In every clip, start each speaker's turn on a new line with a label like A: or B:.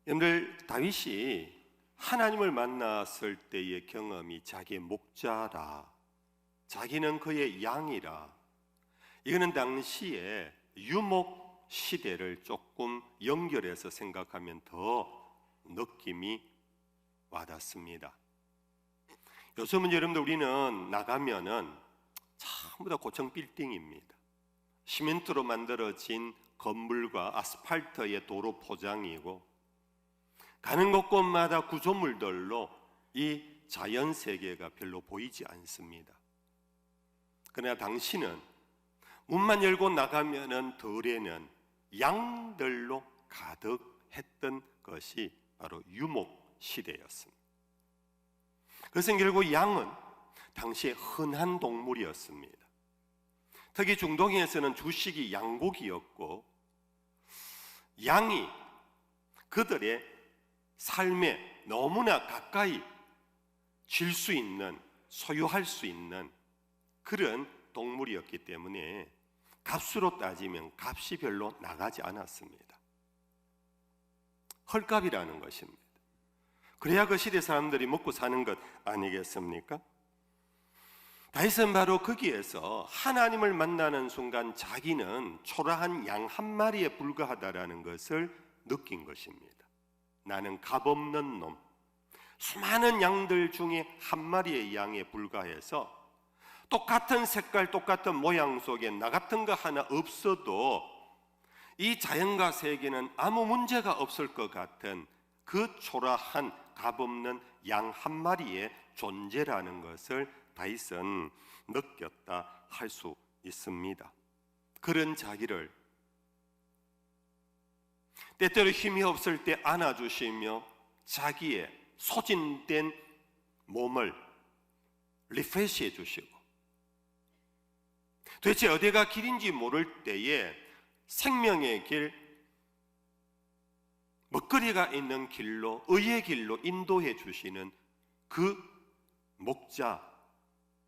A: 여러분들, 다윗이 하나님을 만났을 때의 경험이 자기의 목자라, 자기는 그의 양이라, 이거는 당시에 유목 시대를 조금 연결해서 생각하면 더 느낌이 와닿습니다. 요즘은 여러분들 우리는 나가면은 전부 다 고층 빌딩입니다. 시멘트로 만들어진 건물과 아스팔트의 도로 포장이고, 가는 곳곳마다 구조물들로 이 자연 세계가 별로 보이지 않습니다. 그러나 당시는 문만 열고 나가면은 들에는 양들로 가득했던 것이 바로 유목 시대였습니다. 그것은 결국 양은 당시에 흔한 동물이었습니다. 특히 중동에서는 주식이 양고기였고, 양이 그들의 삶에 너무나 가까이 질 수 있는, 소유할 수 있는 그런 동물이었기 때문에 값으로 따지면 값이 별로 나가지 않았습니다. 헐값이라는 것입니다. 그래야 그 시대 사람들이 먹고 사는 것 아니겠습니까? 다윗은 바로 거기에서 하나님을 만나는 순간 자기는 초라한 양 한 마리에 불과하다라는 것을 느낀 것입니다. 나는 값없는 놈, 수많은 양들 중에 한 마리의 양에 불과해서 똑같은 색깔, 똑같은 모양 속에 나 같은 거 하나 없어도 이 자연과 세계는 아무 문제가 없을 것 같은 그 초라한 값없는 양 한 마리의 존재라는 것을 다윗은 느꼈다 할 수 있습니다. 그런 자기를 때때로 힘이 없을 때 안아주시며 자기의 소진된 몸을 리프레시해 주시고, 도대체 어디가 길인지 모를 때에 생명의 길, 먹거리가 있는 길로, 의의 길로 인도해 주시는 그 목자,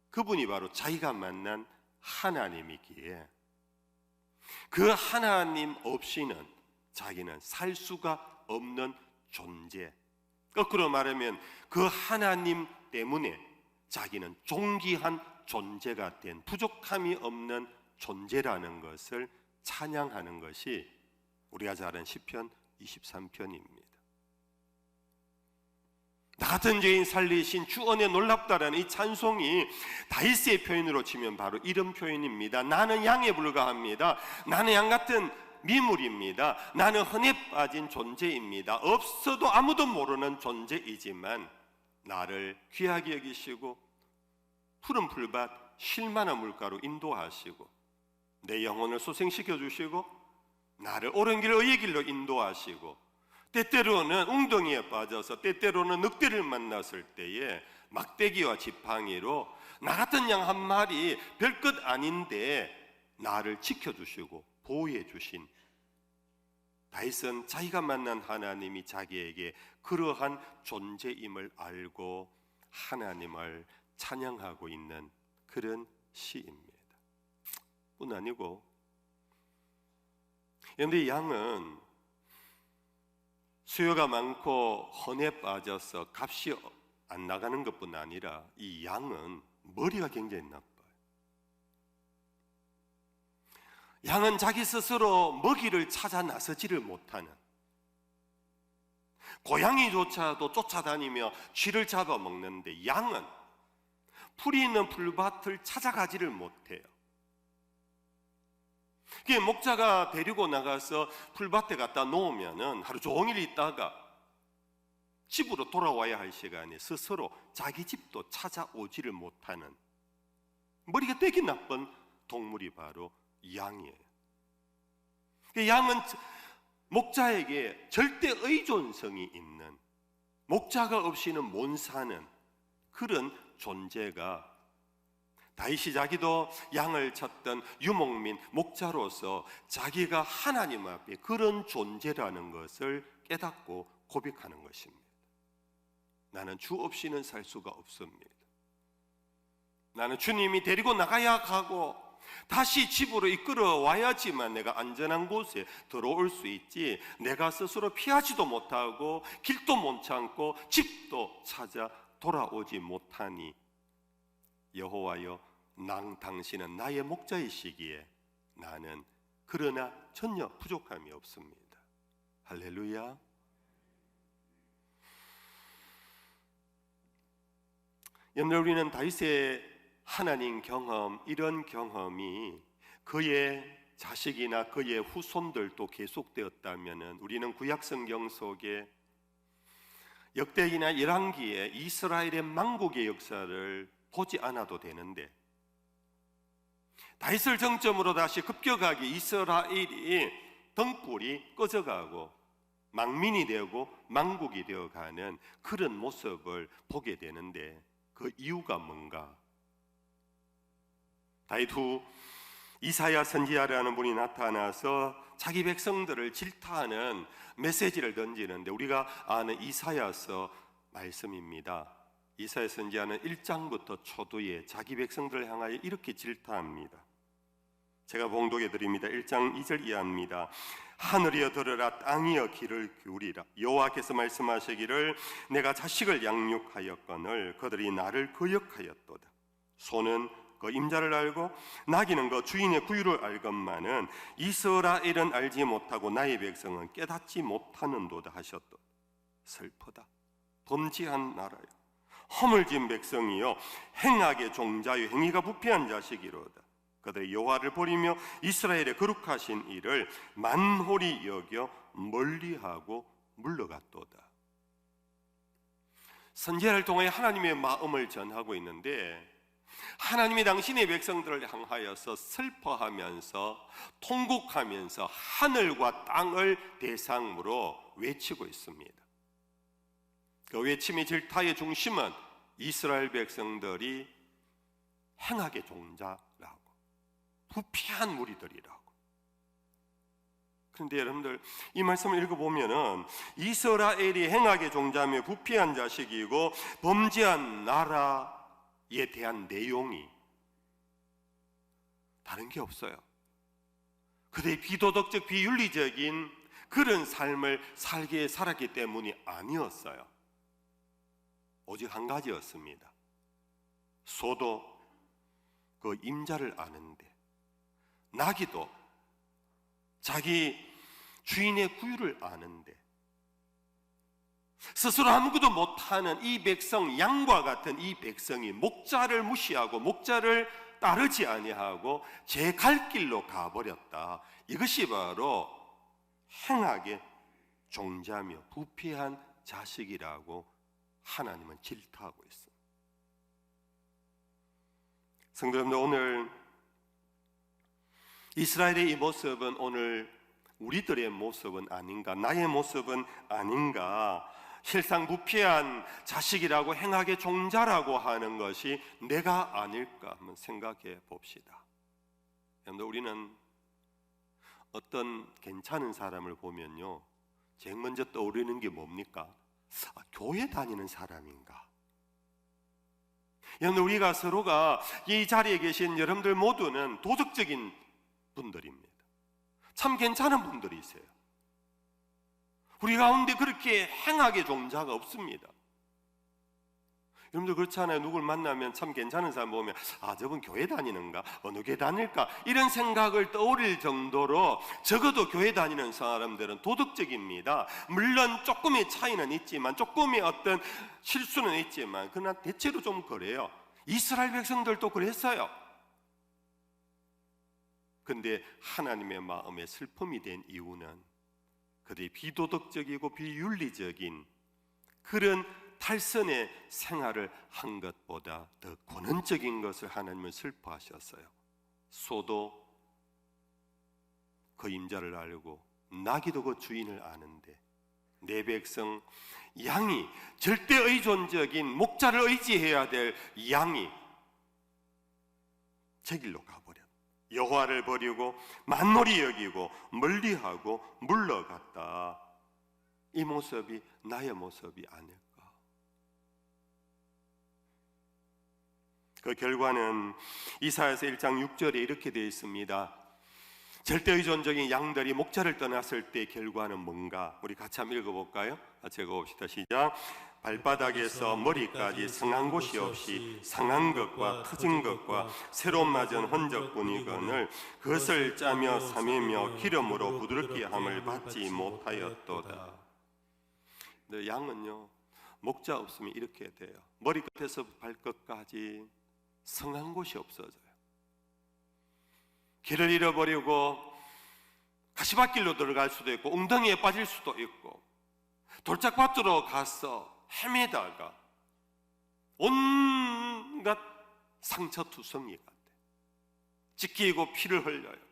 A: 그분이 바로 자기가 만난 하나님이기에 그 하나님 없이는 자기는 살 수가 없는 존재, 거꾸로 말하면 그 하나님 때문에 자기는 존귀한 존재가 된, 부족함이 없는 존재라는 것을 찬양하는 것이 우리가 잘 아는 시편 23편입니다. 나 같은 죄인 살리신 주 은혜 놀랍다라는 이 찬송이 다윗의 표현으로 치면 바로 이런 표현입니다. 나는 양에 불과합니다. 나는 양 같은 미물입니다. 나는 흔해 빠진 존재입니다. 없어도 아무도 모르는 존재이지만 나를 귀하게 여기시고 푸른 풀밭 쉴만한 물가로 인도하시고 내 영혼을 소생시켜 주시고 나를 옳은 길 의의 길로 인도하시고, 때때로는 웅덩이에 빠져서 때때로는 늑대를 만났을 때에 막대기와 지팡이로 나 같은 양 한 마리 별것 아닌데 나를 지켜주시고 보호해 주신 다윗은 자기가 만난 하나님이 자기에게 그러한 존재임을 알고 하나님을 찬양하고 있는 그런 시입니다. 뿐 아니고, 그런데 양은 수요가 많고 헌에 빠져서 값이 안 나가는 것뿐 아니라 이 양은 머리가 굉장히 나빠요. 양은 자기 스스로 먹이를 찾아 나서지를 못하는, 고양이조차도 쫓아다니며 쥐를 잡아먹는데 양은 풀이 있는 풀밭을 찾아가지를 못해요. 목자가 데리고 나가서 풀밭에 갖다 놓으면은 하루 종일 있다가 집으로 돌아와야 할 시간에 스스로 자기 집도 찾아오지를 못하는 머리가 되게 나쁜 동물이 바로 양이에요. 양은 목자에게 절대 의존성이 있는, 목자가 없이는 못 사는 그런 존재가, 다윗이 자기도 양을 쳤던 유목민 목자로서 자기가 하나님 앞에 그런 존재라는 것을 깨닫고 고백하는 것입니다. 나는 주 없이는 살 수가 없습니다. 나는 주님이 데리고 나가야 가고 다시 집으로 이끌어 와야지만 내가 안전한 곳에 들어올 수 있지, 내가 스스로 피하지도 못하고 길도 못 찾고 집도 찾아 돌아오지 못하니 여호와여, 당신은 나의 목자이시기에 나는 그러나 전혀 부족함이 없습니다. 할렐루야. 여러분, 우리는 다윗의 하나님 경험, 이런 경험이 그의 자식이나 그의 후손들도 계속되었다면 우리는 구약성경 속에 역대기나 열왕기에 이스라엘의 망국의 역사를 보지 않아도 되는데, 다윗을 정점으로 다시 급격하게 이스라엘이 등불이 꺼져가고 망민이 되고 망국이 되어가는 그런 모습을 보게 되는데, 그 이유가 뭔가? 다윗 후 이사야 선지자라는 분이 나타나서 자기 백성들을 질타하는 메시지를 던지는데, 우리가 아는 이사야서 말씀입니다. 이사야 선지자는 1장부터 초두에 자기 백성들을 향하여 이렇게 질타합니다. 제가 봉독해 드립니다. 1장 2절 이하입니다. 하늘이여 들으라, 땅이여 귀를 기울이라. 여호와께서 말씀하시기를 내가 자식을 양육하였거늘 그들이 나를 거역하였도다. 소는 그 임자를 알고 나귀는 그 주인의 구유를 알건만은 이스라엘은 알지 못하고 나의 백성은 깨닫지 못하는도다 하셨도다. 슬프다. 범죄한 나라여, 허물진 백성이요, 행악의 종자요, 행위가 부패한 자식이로다. 그들이 여호와를 버리며 이스라엘의 거룩하신 이를 만홀히 여겨 멀리하고 물러갔도다. 선지자를 통해 하나님의 마음을 전하고 있는데, 하나님이 당신의 백성들을 향하여서 슬퍼하면서 통곡하면서 하늘과 땅을 대상으로 외치고 있습니다. 그 외침의 질타의 중심은 이스라엘 백성들이 행악의 종자라고, 부패한 무리들이라고. 그런데 여러분들, 이 말씀을 읽어보면은 이스라엘이 행악의 종자며 부패한 자식이고 범죄한 나라에 대한 내용이 다른 게 없어요. 그들이 비도덕적, 비윤리적인 그런 삶을 살았기 때문이 아니었어요. 오직 한 가지였습니다. 소도 그 임자를 아는데, 나귀도 자기 주인의 구유를 아는데, 스스로 아무것도 못하는 이 백성, 양과 같은 이 백성이 목자를 무시하고 목자를 따르지 아니하고 제 갈 길로 가버렸다. 이것이 바로 행악의 종자며 부패한 자식이라고 하나님은 질타하고 있습니다. 성도 여러분들, 오늘 이스라엘의 이 모습은 오늘 우리들의 모습은 아닌가, 나의 모습은 아닌가. 실상 부패한 자식이라고, 행악의 종자라고 하는 것이 내가 아닐까 한번 생각해 봅시다. 여러분들, 우리는 어떤 괜찮은 사람을 보면요, 제일 먼저 떠오르는 게 뭡니까? 교회 다니는 사람인가? 여러분, 우리가 서로가 이 자리에 계신 여러분들 모두는 도덕적인 분들입니다. 참 괜찮은 분들이세요. 우리 가운데 그렇게 행악의 종자가 없습니다. 여러분들 그렇잖아요. 누굴 만나면 참 괜찮은 사람 보면 저분 교회 다니는가? 어느 교회 다닐까? 이런 생각을 떠올릴 정도로 적어도 교회 다니는 사람들은 도덕적입니다. 물론 조금의 차이는 있지만, 조금의 어떤 실수는 있지만, 그러나 대체로 좀 그래요. 이스라엘 백성들도 그랬어요. 그런데 하나님의 마음에 슬픔이 된 이유는 그들이 비도덕적이고 비윤리적인 그런 탈선의 생활을 한 것보다 더 근원적인 것을 하나님은 슬퍼하셨어요. 소도 그 임자를 알고 나귀도 그 주인을 아는데, 내 백성 양이, 절대 의존적인 목자를 의지해야 될 양이 제 길로 가버렸다. 여호와를 버리고 만홀히 여기고 멀리하고 물러갔다. 이 모습이 나의 모습이 아닐까? 그 결과는 이사야서 1장 6절에 이렇게 되어 있습니다. 절대의존적인 양들이 목자를 떠났을 때 결과는 뭔가? 우리 같이 한번 읽어볼까요? 같이 읽어봅시다. 시작. 발바닥에서 머리까지 상한 곳이 없이 상한 것과 터진 것과 새로 맞은 흔적뿐이거늘 그것을 짜며 삼이며 기름으로 부드럽게 함을 받지 못하였도다. 근데 양은요, 목자 없으면 이렇게 돼요. 머리끝에서 발끝까지 상한 곳이 없어져요. 길을 잃어버리고 가시밭길로 들어갈 수도 있고 웅덩이에 빠질 수도 있고 돌짝밭으로 가서 헤매다가 온갖 상처투성이가 돼. 찢기고 피를 흘려요.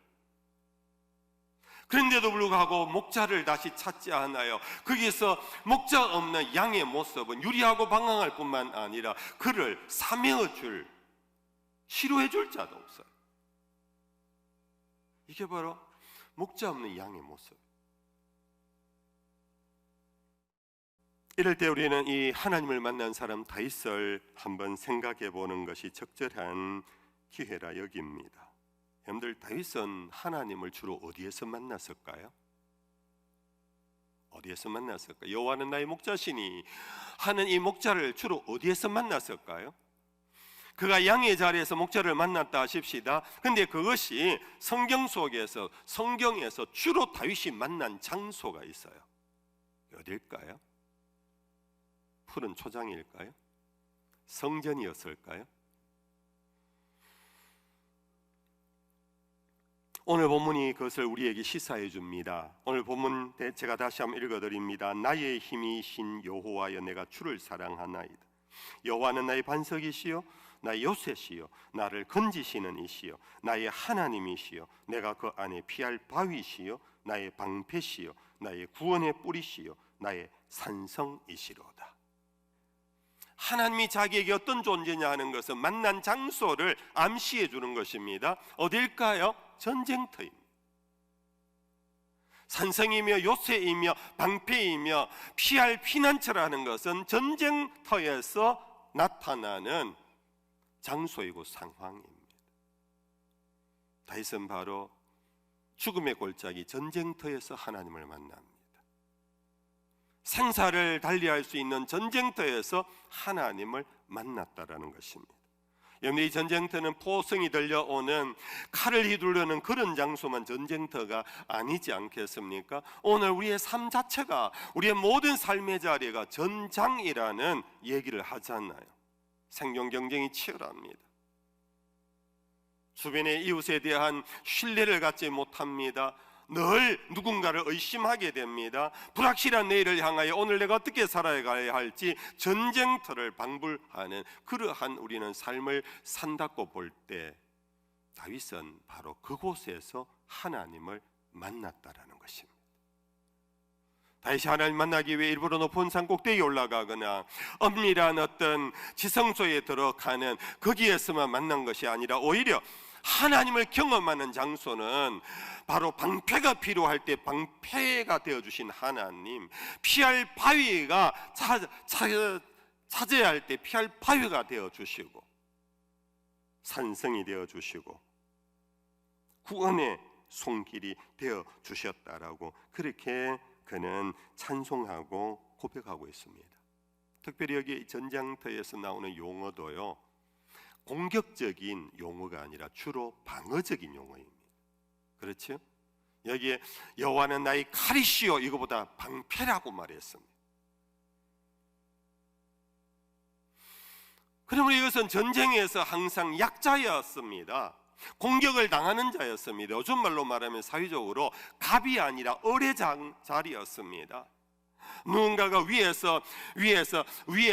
A: 그런데도 불구하고 목자를 다시 찾지 않아요. 거기서 목자 없는 양의 모습은 유리하고 방황할 뿐만 아니라 그를 사매어줄, 치료해줄 자도 없어요. 이게 바로 목자 없는 양의 모습. 이럴 때 우리는 이 하나님을 만난 사람 다윗을 한번 생각해 보는 것이 적절한 기회라 여깁니다. 여러분들, 다윗은 하나님을 주로 어디에서 만났을까요? 어디에서 만났을까요? 여호와는 나의 목자시니 하는 이 목자를 주로 어디에서 만났을까요? 그가 양의 자리에서 목자를 만났다 하십시다. 근데 그것이 성경 속에서, 성경에서 주로 다윗이 만난 장소가 있어요. 어딜까요? 푸른 초장일까요? 성전이었을까요? 오늘 본문이 그것을 우리에게 시사해 줍니다. 오늘 본문 제가 다시 한번 읽어드립니다. 나의 힘이신 여호와여, 내가 주를 사랑하나이다. 여호와는 나의 반석이시요 나의 요새시요 나를 건지시는 이시요 나의 하나님이시요 내가 그 안에 피할 바위시요 나의 방패시요 나의 구원의 뿌리시요 나의 산성이시로다. 하나님이 자기에게 어떤 존재냐 하는 것은 만난 장소를 암시해 주는 것입니다. 어딜까요? 전쟁터입니다. 산성이며 요새이며 방패이며 피할 피난처라는 것은 전쟁터에서 나타나는 장소이고 상황입니다. 다윗은 바로 죽음의 골짜기 전쟁터에서 하나님을 만납니다. 생사를 달리할 수 있는 전쟁터에서 하나님을 만났다라는 것입니다. 여러분, 이 전쟁터는 포성이 들려오는 칼을 휘두르는 그런 장소만 전쟁터가 아니지 않겠습니까? 오늘 우리의 삶 자체가, 우리의 모든 삶의 자리가 전장이라는 얘기를 하잖아요. 생존 경쟁이 치열합니다. 주변의 이웃에 대한 신뢰를 갖지 못합니다. 늘 누군가를 의심하게 됩니다. 불확실한 내일을 향하여 오늘 내가 어떻게 살아가야 할지 전쟁터를 방불하는 그러한 우리는 삶을 산다고 볼 때 다윗은 바로 그곳에서 하나님을 만났다라는 것입니다. 다윗이 하나님 만나기 위해 일부러 높은 산 꼭대기에 올라가거나 엄밀한 어떤 지성소에 들어가는 거기에서만 만난 것이 아니라 오히려 하나님을 경험하는 장소는 바로 방패가 필요할 때 방패가 되어주신 하나님, 피할 바위가 찾아야 할 때 피할 바위가 되어주시고 산성이 되어주시고 구원의 손길이 되어주셨다라고 그렇게 그는 찬송하고 고백하고 있습니다. 특별히 여기 전장터에서 나오는 용어도요, 공격적인 용어가 아니라 주로 방어적인 용어입니다. 그렇죠? 여기에 여호와는 나의 칼이시요, 이거보다 방패라고 말했습니다. 그러므로 이것은 전쟁에서 항상 약자였습니다. 공격을 당하는 자였습니다. 요즘 말로 말하면 사회적으로 갑이 아니라 어뢰 자리였습니다. 누군가가 위에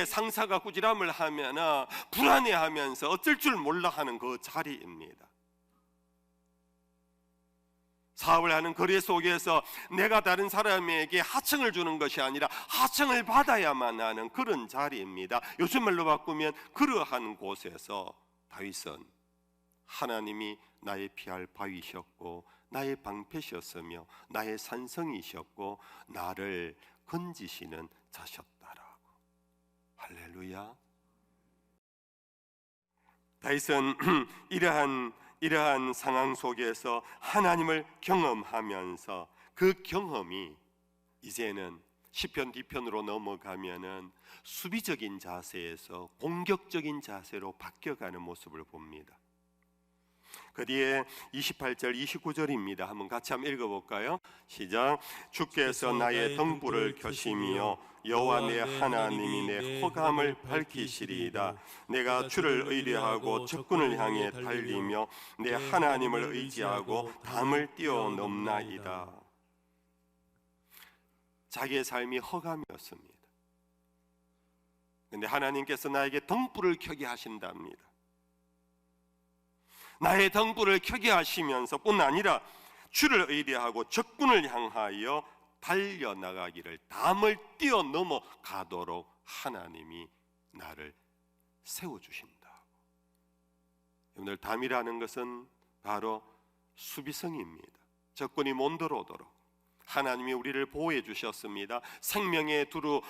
A: 상사가 꾸지람을 하면 불안해하면서 어쩔 줄 몰라 하는 그 자리입니다. 사업을 하는 거래 속에서 내가 다른 사람에게 하청을 주는 것이 아니라 하청을 받아야만 하는 그런 자리입니다. 요즘 말로 바꾸면 그러한 곳에서 다윗은 하나님이 나의 피할 바위셨고 나의 방패셨으며 나의 산성이셨고 나를 건지시는 자셨다라고. 할렐루야. 다윗은 이러한 상황 속에서 하나님을 경험하면서 그 경험이 이제는 시편 뒤편으로 넘어가면은 수비적인 자세에서 공격적인 자세로 바뀌어가는 모습을 봅니다. 그 뒤에 28절 29절입니다. 한번 같이 한번 읽어볼까요? 시작. 주께서 나의 등불을 켜시며 여호와 내 하나님이 내 허감을 밝히시리이다. 내가 주를 의뢰하고 적군을 향해 달리며 내 하나님을 의지하고 담을 뛰어넘나이다. 자기의 삶이 허감이었습니다. 그런데 하나님께서 나에게 등불을 켜게 하신답니다. 나의 등불을 켜게 하시면서 뿐 아니라 주를 의뢰하고 적군을 향하여 달려나가기를, 담을 뛰어넘어 가도록 하나님이 나를 세워주신다. 여러분들, 담이라는 것은 바로 수비성입니다. 적군이 못 들어오도록 하나님이 우리를 보호해 주셨습니다. 생명의 두루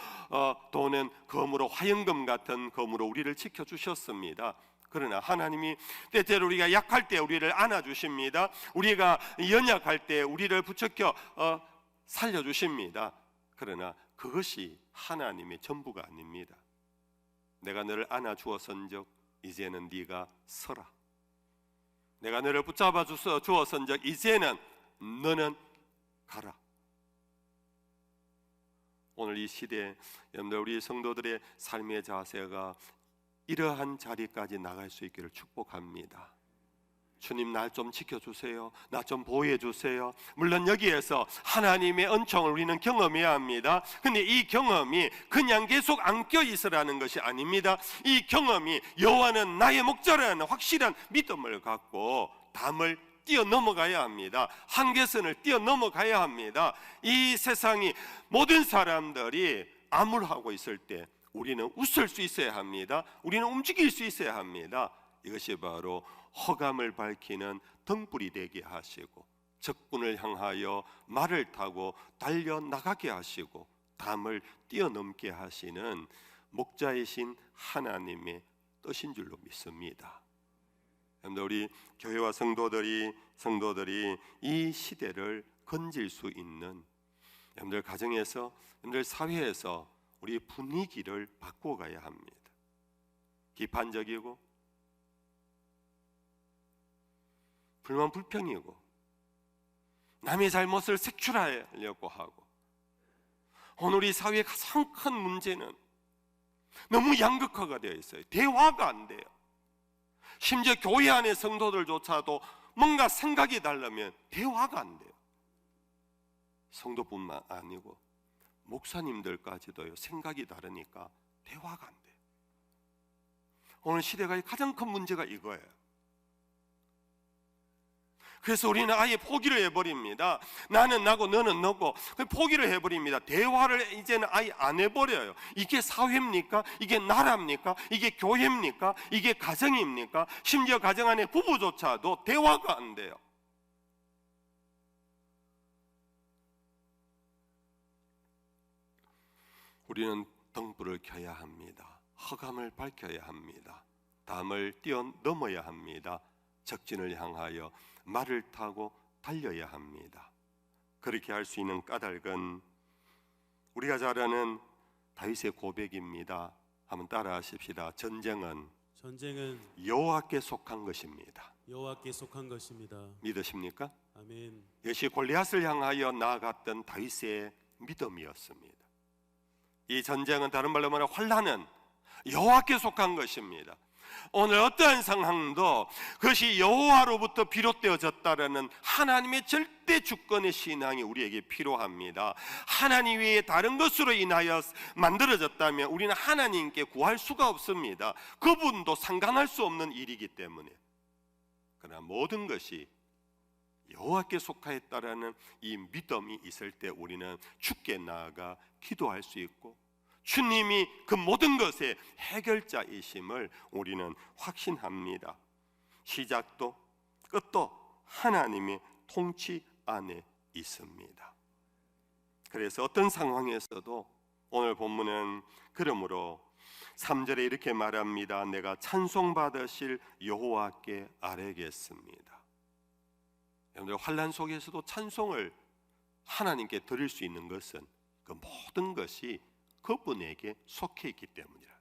A: 도는 검으로, 화영검 같은 검으로 우리를 지켜주셨습니다. 그러나 하나님이 때때로 우리가 약할 때 우리를 안아주십니다. 우리가 연약할 때 우리를 부척혀 살려주십니다. 그러나 그것이 하나님의 전부가 아닙니다. 내가 너를 안아주었은즉 이제는 네가 서라. 내가 너를 붙잡아 주었은즉 이제는 너는 가라. 오늘 이 시대에 여러분들, 우리 성도들의 삶의 자세가 이러한 자리까지 나갈 수 있기를 축복합니다. 주님, 날 좀 지켜주세요. 나 좀 보호해 주세요. 물론 여기에서 하나님의 은총을 우리는 경험해야 합니다. 근데 이 경험이 그냥 계속 안겨 있으라는 것이 아닙니다. 이 경험이 여호와는 나의 목자라는 확실한 믿음을 갖고 담을 뛰어넘어가야 합니다. 한계선을 뛰어넘어가야 합니다. 이 세상이 모든 사람들이 암울하고 있을 때 우리는 웃을 수 있어야 합니다. 우리는 움직일 수 있어야 합니다. 이것이 바로 허감을 밝히는 등불이 되게 하시고, 적군을 향하여 말을 타고 달려나가게 하시고, 담을 뛰어넘게 하시는 목자이신 하나님의 뜻인 줄로 믿습니다. 우리 교회와 성도들이 이 시대를 건질 수 있는, 여러분들 가정에서, 여러분들 사회에서 우리 분위기를 바꿔가야 합니다. 비판적이고 불만 불평이고 남의 잘못을 색출하려고 하고, 오늘 이 사회의 가장 큰 문제는 너무 양극화가 되어 있어요. 대화가 안 돼요. 심지어 교회 안의 성도들조차도 뭔가 생각이 다르면 대화가 안 돼요. 성도뿐만 아니고 목사님들까지도요, 생각이 다르니까 대화가 안 돼요. 오늘 시대가 가장 큰 문제가 이거예요. 그래서 우리는 아예 포기를 해버립니다. 나는 나고 너는 너고 포기를 해버립니다. 대화를 이제는 아예 안 해버려요. 이게 사회입니까? 이게 나라입니까? 이게 교회입니까? 이게 가정입니까? 심지어 가정 안에 부부조차도 대화가 안 돼요. 우리는 등불을 켜야 합니다. 허감을 밝혀야 합니다. 담을 뛰어넘어야 합니다. 적진을 향하여 말을 타고 달려야 합니다. 그렇게 할 수 있는 까닭은 우리가 잘 아는 다윗의 고백입니다. 한번 따라하십시다. 전쟁은 여호와께 속한 것입니다.
B: 여호와께 속한 것입니다.
A: 믿으십니까?
B: 아멘.
A: 이것이 골리앗을 향하여 나아갔던 다윗의 믿음이었습니다. 이 전쟁은 다른 말로 말하면 환난은 여호와께 속한 것입니다. 오늘 어떠한 상황도 그것이 여호와로부터 비롯되어졌다라는 하나님의 절대 주권의 신앙이 우리에게 필요합니다. 하나님 외에 다른 것으로 인하여 만들어졌다면 우리는 하나님께 구할 수가 없습니다. 그분도 상관할 수 없는 일이기 때문에. 그러나 모든 것이 여호와께 속하였다라는 이 믿음이 있을 때 우리는 주께 나아가 기도할 수 있고, 주님이 그 모든 것의 해결자이심을 우리는 확신합니다. 시작도 끝도 하나님의 통치 안에 있습니다. 그래서 어떤 상황에서도 오늘 본문은 그러므로 3절에 이렇게 말합니다. 내가 찬송받으실 여호와께 아뢰겠습니다. 여러분들, 환난 속에서도 찬송을 하나님께 드릴 수 있는 것은 그 모든 것이 그분에게 속해 있기 때문이라.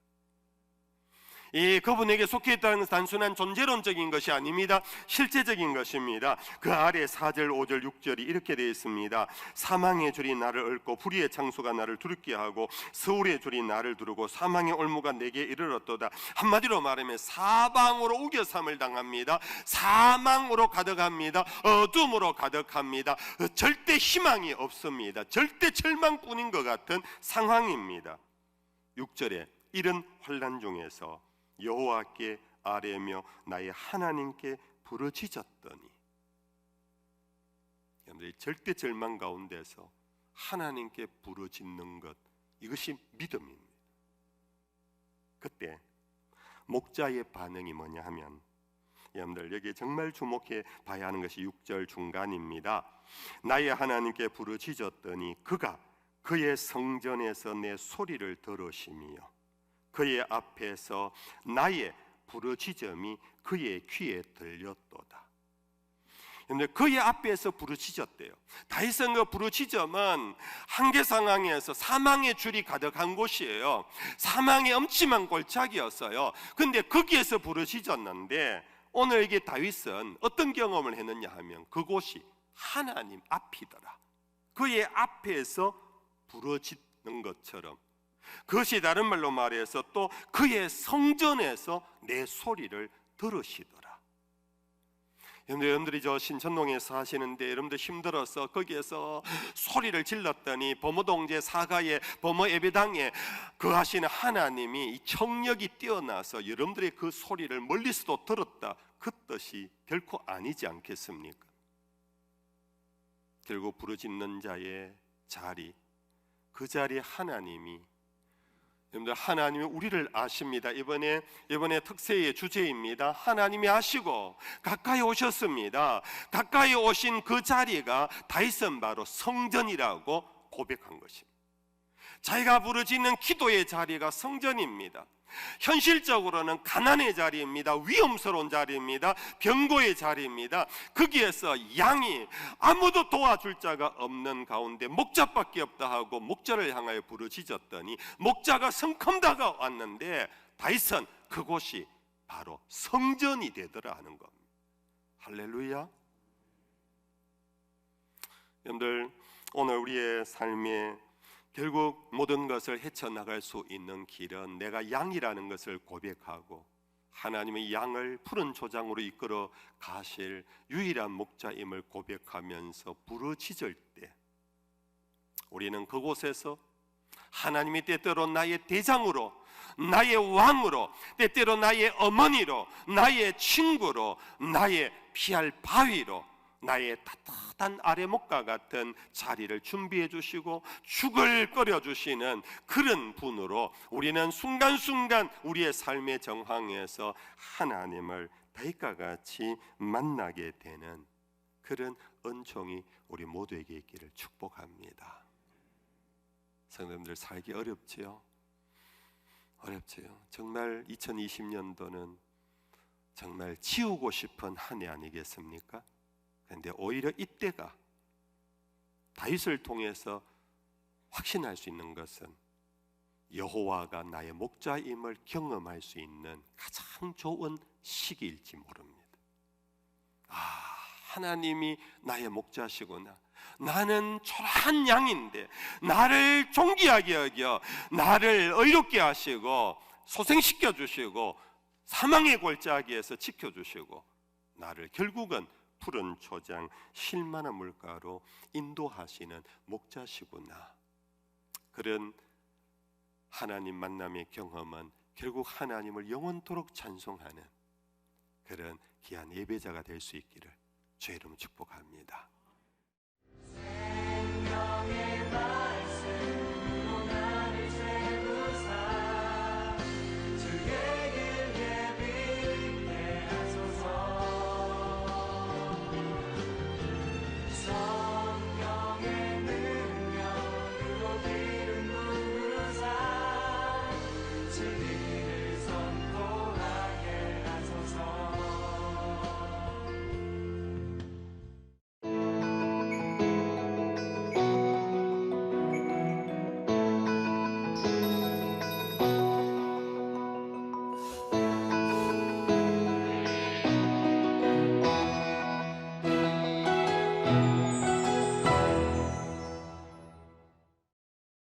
A: 이 그분에게 속해 있다는 것은 단순한 존재론적인 것이 아닙니다. 실제적인 것입니다. 그 아래 4절, 5절, 6절이 이렇게 되어 있습니다. 사망의 줄이 나를 얽고 불의의 창수가 나를 두렵게 하고 서울의 줄이 나를 두르고 사망의 올무가 내게 이르렀도다. 한마디로 말하면 사방으로 우겨삼을 당합니다. 사망으로 가득합니다. 어둠으로 가득합니다. 절대 희망이 없습니다. 절대 절망뿐인 것 같은 상황입니다. 6절에 이런 환난 중에서 여호와께 아뢰며 나의 하나님께 부르짖었더니, 여러분들, 절대 절망 가운데서 하나님께 부르짖는 것, 이것이 믿음입니다. 그때 목자의 반응이 뭐냐 하면, 여러분들 여기 정말 주목해 봐야 하는 것이 6절 중간입니다. 나의 하나님께 부르짖었더니 그가 그의 성전에서 내 소리를 들으시며 그의 앞에서 나의 부르짖음이 그의 귀에 들렸도다. 여러분들, 그의 앞에서 부르짖었대요. 다윗은 그 부르짖음은 한계 상황에서 사망의 줄이 가득한 곳이에요. 사망의 엄침한 골짜기였어요. 근데 거기에서 부르짖었는데, 오늘 이게 다윗은 어떤 경험을 했느냐 하면 그곳이 하나님 앞이더라. 그의 앞에서 부르짖는 것처럼, 그것이 다른 말로 말해서 또 그의 성전에서 내 소리를 들으시더라. 여러분들이 저 신천동에 사시는데 여러분들 힘들어서 거기에서 소리를 질렀더니 범어동제 사가의 범어 예배당에 거하시는 하나님이 이 청력이 뛰어나서 여러분들의 그 소리를 멀리서도 들었다, 그 뜻이 결코 아니지 않겠습니까? 결국 부르짖는 자의 자리, 그 자리에 하나님이, 여러분들, 하나님이 우리를 아십니다. 이번에 특세의 주제입니다. 하나님이 아시고 가까이 오셨습니다. 가까이 오신 그 자리가 다윗은 바로 성전이라고 고백한 것입니다. 자기가 부르짖는 기도의 자리가 성전입니다. 현실적으로는 가난의 자리입니다. 위험스러운 자리입니다. 병고의 자리입니다. 거기에서 양이 아무도 도와줄 자가 없는 가운데 목자밖에 없다 하고 목자를 향하여 부르짖었더니 목자가 성큼 다가왔는데 다윗은 그곳이 바로 성전이 되더라 하는 겁니다. 할렐루야. 여러분들, 오늘 우리의 삶에 결국 모든 것을 헤쳐나갈 수 있는 길은 내가 양이라는 것을 고백하고 하나님의 양을 푸른 초장으로 이끌어 가실 유일한 목자임을 고백하면서 부르짖을 때, 우리는 그곳에서 하나님이 때때로 나의 대장으로, 나의 왕으로, 때때로 나의 어머니로, 나의 친구로, 나의 피할 바위로, 나의 따뜻한 아래목과 같은 자리를 준비해 주시고 죽을 끓여 주시는 그런 분으로 우리는 순간순간 우리의 삶의 정황에서 하나님을 다윗과 같이 만나게 되는 그런 은총이 우리 모두에게 있기를 축복합니다. 성도님들, 살기 어렵지요? 어렵지요. 정말 2020년도는 정말 지우고 싶은 한 해 아니겠습니까? 그런데 오히려 이때가 다윗을 통해서 확신할 수 있는 것은 여호와가 나의 목자임을 경험할 수 있는 가장 좋은 시기일지 모릅니다. 하나님이 나의 목자시구나. 나는 초라한 양인데 나를 존귀하게 여겨 나를 의롭게 하시고 소생시켜 주시고 사망의 골짜기에서 지켜주시고 나를 결국은 푸른 초장 쉴만한 물가로 인도하시는 목자시구나. 그런 하나님 만남의 경험은 결국 하나님을 영원토록 찬송하는 그런 귀한 예배자가 될 수 있기를 주의 이름으로 축복합니다. 생명의 말